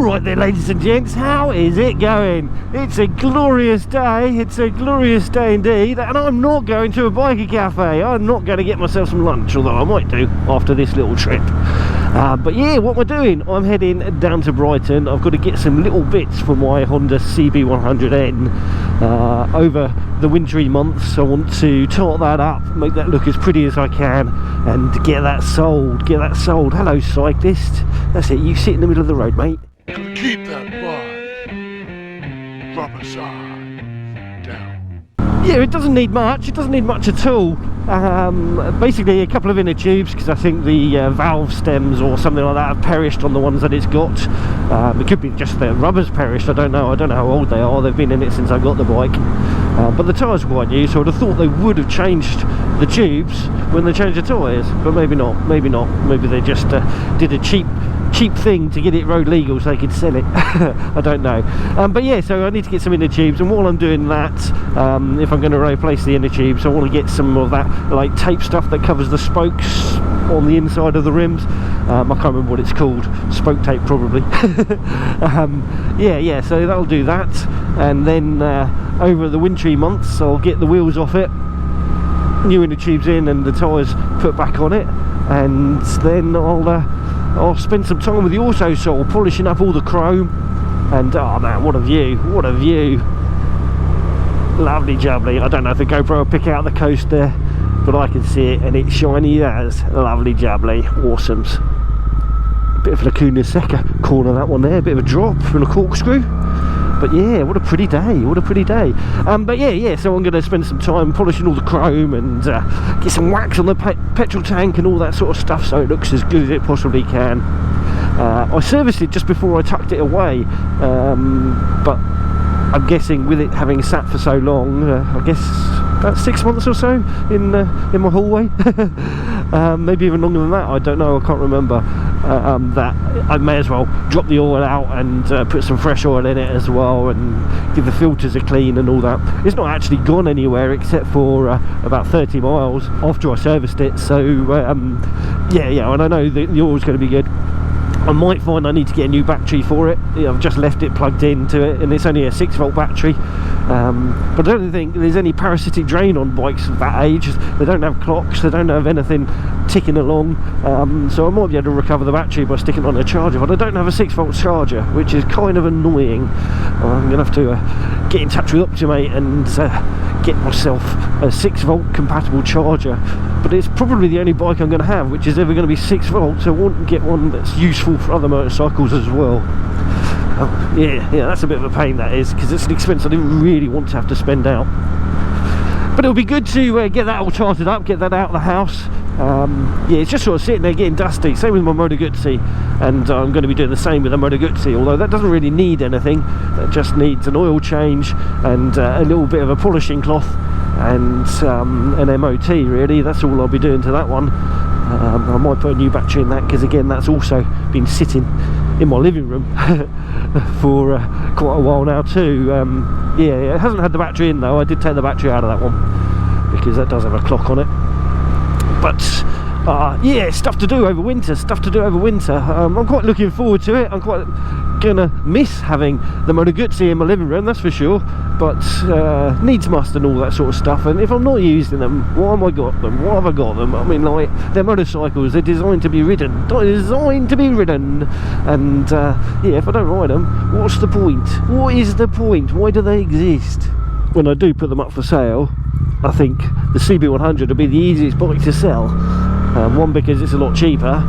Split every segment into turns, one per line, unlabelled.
Right there, ladies and gents, how is it going? It's a glorious day, it's a glorious day indeed, and I'm not going to a biker cafe. I'm not going to get myself some lunch, although I might do after this little trip. But yeah, what am I doing? I'm heading down to Brighton. I've got to get some little bits for my Honda CB100N over the wintry months. I want to tart that up, make that look as pretty as I can, and get that sold, Hello, cyclist. That's it, you sit in the middle of the road, mate.
Keep that bike from the side down.
Yeah, it doesn't need much. It doesn't need much at all. Basically, a couple of inner tubes, because I think the valve stems or something like that have perished on the ones that it's got. It could be just the rubber's perished. I don't know how old they are. They've been in it since I got the bike. But the tyres were quite new, so I'd have thought they would have changed the tubes when they changed the tyres. But maybe not. Maybe not. Maybe they just did a cheap thing to get it road legal so they could sell it. I don't know. But yeah, so I need to get some inner tubes, and while I'm doing that, if I'm going to replace the inner tubes, I want to get some of that like tape stuff that covers the spokes on the inside of the rims. I can't remember what it's called. Spoke tape, probably. Yeah, so that'll do that, and then over the wintry months I'll get the wheels off it, new inner tubes in, and the tyres put back on it, and then I'll spend some time with the auto sole, polishing up all the chrome, and oh man, what a view, lovely jubbly. I don't know if the GoPro will pick out the coast there, but I can see it, and it's shiny as lovely jubbly. Awesomes. Bit of Lacuna Seca corner, that one there, bit of a drop and a corkscrew. But yeah, what a pretty day, but yeah, so I'm going to spend some time polishing all the chrome and get some wax on the petrol tank and all that sort of stuff, so it looks as good as it possibly can. I serviced it just before I tucked it away, but I'm guessing with it having sat for so long, I guess about 6 months or so in my hallway, maybe even longer than that, I don't know, I can't remember, that I may as well drop the oil out and put some fresh oil in it as well, and give the filters a clean and all that. It's not actually gone anywhere except for about 30 miles after I serviced it, so yeah, and I know the oil's going to be good. I might find I need to get a new battery for it. Yeah, I've just left it plugged into it, and it's only a 6-volt battery, but I don't think there's any parasitic drain on bikes of that age. They don't have clocks, they don't have anything ticking along, so I might be able to recover the battery by sticking it on a charger, but I don't have a 6-volt charger, which is kind of annoying. I'm going to have to get in touch with Optimate and get myself a 6-volt compatible charger, but it's probably the only bike I'm going to have which is ever going to be 6 volts. I want to get one that's useful for other motorcycles as well. Yeah, that's a bit of a pain, that is, because it's an expense I didn't really want to have to spend out. But it'll be good to get that all charted up, get that out of the house. Yeah, it's just sort of sitting there getting dusty. Same with my Moto Guzzi, and I'm going to be doing the same with the Moto Guzzi, although that doesn't really need anything. That just needs an oil change and a little bit of a polishing cloth and an MOT, really. That's all I'll be doing to that one. I might put a new battery in that, because again, that's also been sitting in my living room for quite a while now too. Yeah, it hasn't had the battery in though. I did take the battery out of that one because that does have a clock on it. But yeah, stuff to do over winter, I'm quite looking forward to it. I'm quite gonna miss having the Moto Guzzi in my living room, that's for sure, but needs must and all that sort of stuff. And if I'm not using them, why have I got them? I mean, like, they're motorcycles, they're designed to be ridden, and yeah, if I don't ride them, what's the point? What is the point? Why do they exist? When I do put them up for sale, I think the CB100 will be the easiest bike to sell. One, because it's a lot cheaper,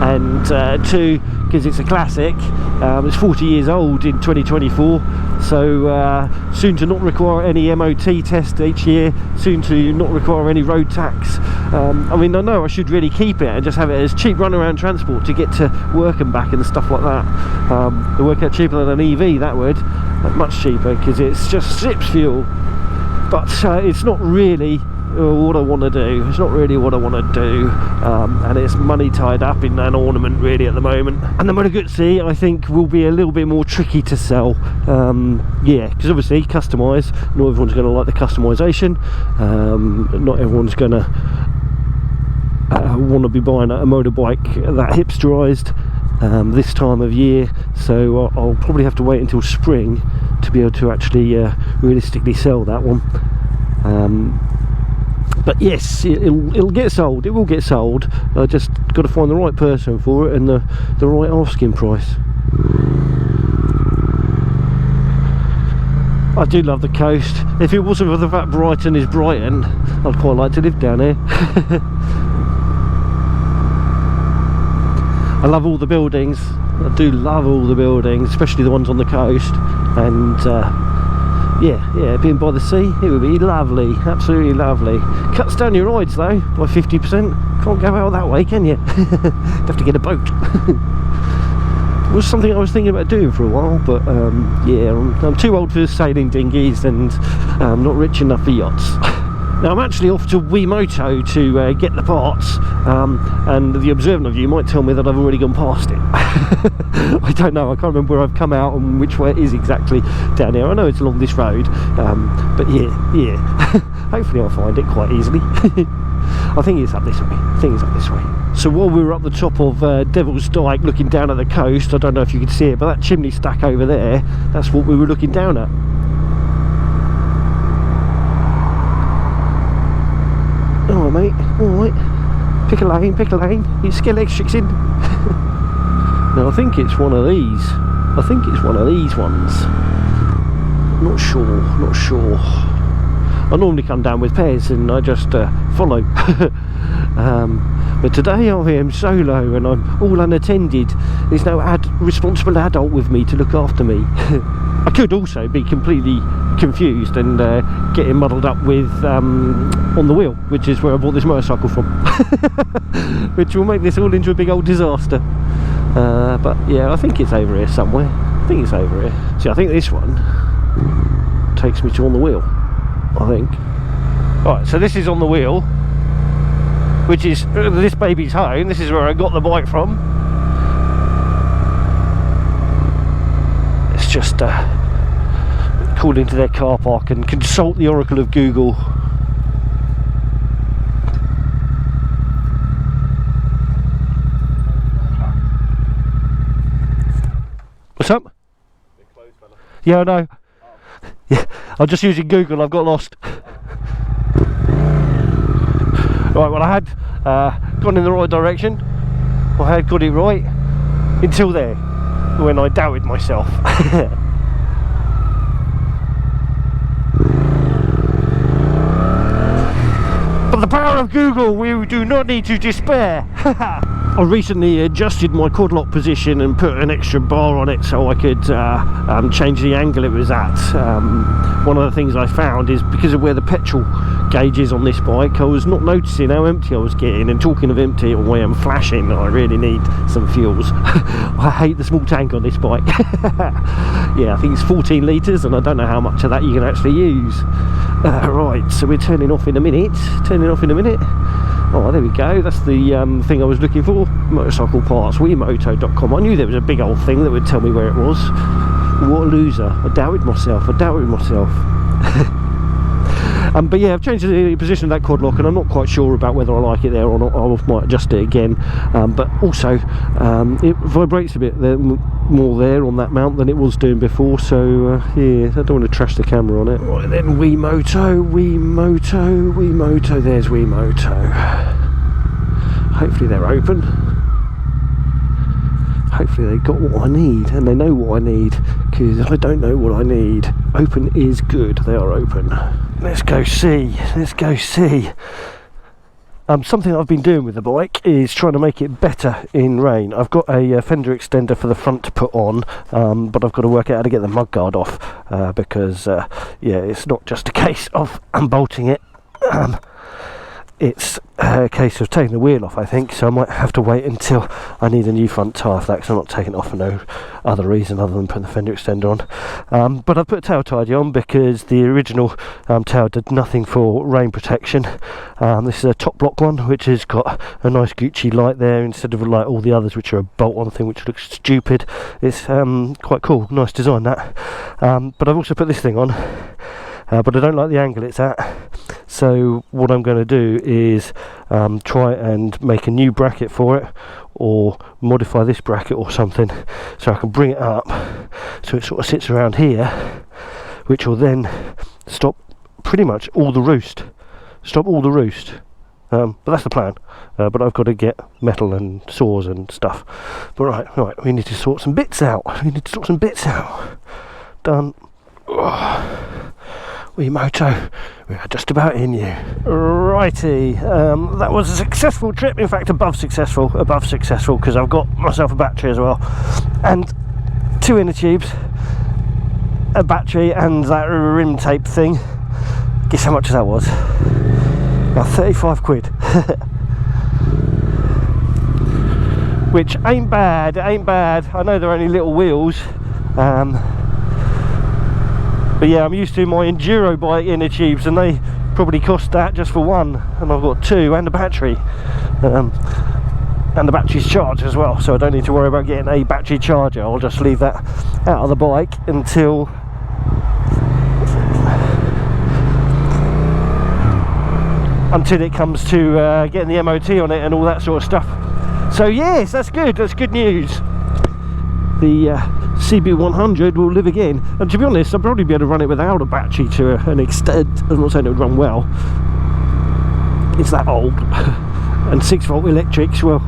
and two, because it's a classic. It's 40 years old in 2024, so soon to not require any MOT test each year, soon to not require any road tax. I mean, I know I should really keep it and just have it as cheap runaround transport to get to work and back and stuff like that. It'll work out cheaper than an EV, that would, much cheaper, because it's just sips fuel. But it's not really what I want to do. And it's money tied up in an ornament really at the moment. And the Moto Guzzi, I think, will be a little bit more tricky to sell. Yeah, because obviously customised, not everyone's going to like the customisation. Not everyone's going to want to be buying a motorbike that hipsterised. this time of year, so I'll probably have to wait until spring to be able to actually realistically sell that one. But yes, it'll get sold. It will get sold. I just got to find the right person for it and the right asking price. I do love the coast. If it wasn't for the fact Brighton is Brighton, I'd quite like to live down here. I love all the buildings. I do love all the buildings, especially the ones on the coast. And yeah, being by the sea, it would be lovely, absolutely lovely. Cuts down your rides though by 50%. Can't go out that way, can you? Have to get a boat. It was something I was thinking about doing for a while, but yeah, I'm too old for sailing dinghies and not rich enough for yachts. Now I'm actually off to Moto to get the parts, and the observant of you might tell me that I've already gone past it. I don't know, I can't remember where I've come out and which way it is exactly down here. I know it's along this road, but yeah, hopefully I'll find it quite easily. I think it's up this way. So while we were up the top of Devil's Dyke looking down at the coast, I don't know if you can see it, but that chimney stack over there, that's what we were looking down at. Alright mate, alright. Pick a lane, you skill electrics in. Now I think it's one of these. I think it's one of these ones. Not sure. I normally come down with pairs and I just follow. But today I am solo and I'm all unattended. There's no responsible adult with me to look after me. I could also be completely confused and getting muddled up with on the wheel, which is where I bought this motorcycle from. Which will make this all into a big old disaster. But yeah, I think it's over here somewhere. See, I think this one takes me to on the wheel, I think. Right, so this is on the wheel, which is this baby's home. This is where I got the bike from. It's just called into their car park and consult the oracle of Google. What's up? Yeah, I know. Yeah, I'm just using Google, I've got lost. Right, well I had gone in the right direction. I had got it right until there, when I doubted myself. But the power of Google, we do not need to despair. I recently adjusted my quad lock position and put an extra bar on it so I could change the angle it was at. One of the things I found is because of where the petrol gauge is on this bike, I was not noticing how empty I was getting, and talking of empty, or I am flashing, I really need some fuels. I hate the small tank on this bike. Yeah, I think it's 14 litres and I don't know how much of that you can actually use. Right, so we're turning off in a minute. Oh, there we go, that's the thing I was looking for. Motorcycle parts, wemoto.com. I knew there was a big old thing that would tell me where it was. What a loser. I doubted myself. But yeah, I've changed the position of that quad lock and I'm not quite sure about whether I like it there or not. I might adjust it again. But also, it vibrates a bit more there on that mount than it was doing before. So yeah, I don't want to trash the camera on it. Right then, Wemoto, there's Wemoto. Hopefully they're open. Hopefully they got what I need and they know what I need, because I don't know what I need. Open is good. They are open. Let's go see. Something I've been doing with the bike is trying to make it better in rain. I've got a fender extender for the front to put on, but I've got to work out how to get the mudguard off, because yeah, it's not just a case of unbolting it. It's a case of taking the wheel off, I think, so I might have to wait until I need a new front tyre for that, because I'm not taking it off for no other reason other than putting the fender extender on. But I've put a tail tidy on because the original tail did nothing for rain protection. This is a top block one, which has got a nice Gucci light there instead of like all the others which are a bolt on thing which looks stupid. It's quite cool, nice design that. But I've also put this thing on, but I don't like the angle it's at. So what I'm going to do is try and make a new bracket for it, or modify this bracket or something, so I can bring it up so it sort of sits around here, which will then stop pretty much all the roost. But that's the plan. But I've got to get metal and saws and stuff. But right, we need to sort some bits out. Done. We Moto, we are just about in you. Righty, that was a successful trip. In fact, above successful, because I've got myself a battery as well, and 2 inner tubes, a battery, and that rim tape thing. Guess how much that was? About 35 quid. Which ain't bad. I know they're only little wheels, but yeah, I'm used to my enduro bike inner tubes, and they probably cost that just for one, and I've got 2 and a battery, and the battery's charged as well, so I don't need to worry about getting a battery charger. I'll just leave that out of the bike until it comes to getting the MOT on it and all that sort of stuff. So yes, that's good news. The CB100 will live again, and to be honest, I'll probably be able to run it without a battery to an extent. I'm not saying it would run well, it's that old. And 6-volt electrics, well,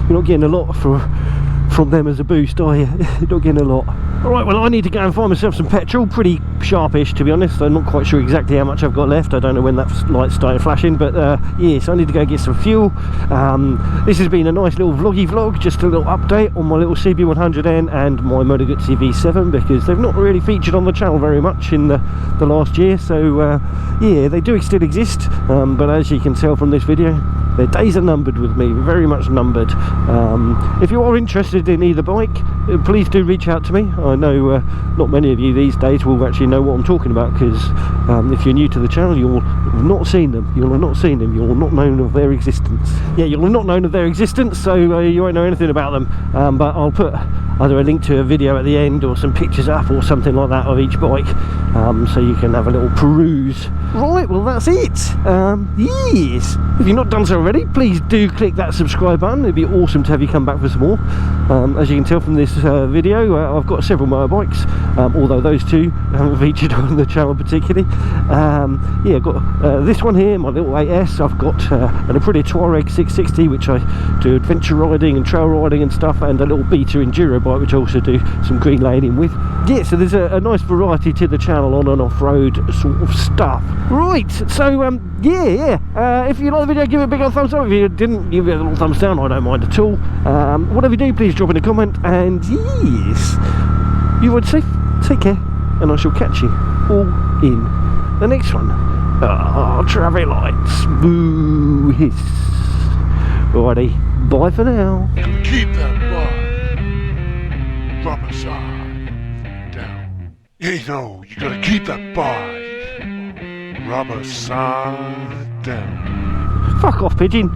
you're not getting a lot from them as a boost, are you? You're not getting a lot. Alright, well, I need to go and find myself some petrol, pretty sharpish to be honest. I'm not quite sure exactly how much I've got left. I don't know when that light started flashing, but yes, I need to go get some fuel. This has been a nice little vloggy vlog, just a little update on my little CB100N and my Moto Guzzi V7, because they've not really featured on the channel very much in the last year. So yeah, they do still exist, but as you can tell from this video, their days are numbered with me, very much numbered. If you are interested in either bike, please do reach out to me. I know not many of you these days will actually know what I'm talking about, because if you're new to the channel, you'll have not seen them. You'll have not known of their existence. Yeah, you'll have not known of their existence, so you won't know anything about them. But I'll put either a link to a video at the end, or some pictures up, or something like that of each bike, so you can have a little peruse. Right, well, that's it. Yes, if you've not done so already, please do click that subscribe button. It'd be awesome to have you come back for some more. As you can tell from this video, I've got several motorbikes, although those 2 haven't featured on the channel particularly. Yeah, I've got this one here, my little 8S. I've got an Aprilia Tuareg 660, which I do adventure riding and trail riding and stuff, and a little Beta enduro bike, which I also do some green laning with. Yeah, so there's a nice variety to the channel, on and off-road sort of stuff. Right, so yeah, if you like the video, give it a big old thumbs up. If you didn't, give it a little thumbs down. I don't mind at all. Whatever you do, please drop in a comment, and yes, you would say take care, and I shall catch you all in the next one. Traffic lights, boo hiss. Alrighty, bye for now.
Keep that bike rubber side down. You know, you gotta keep that bike rubber side down.
Fuck off, pigeon.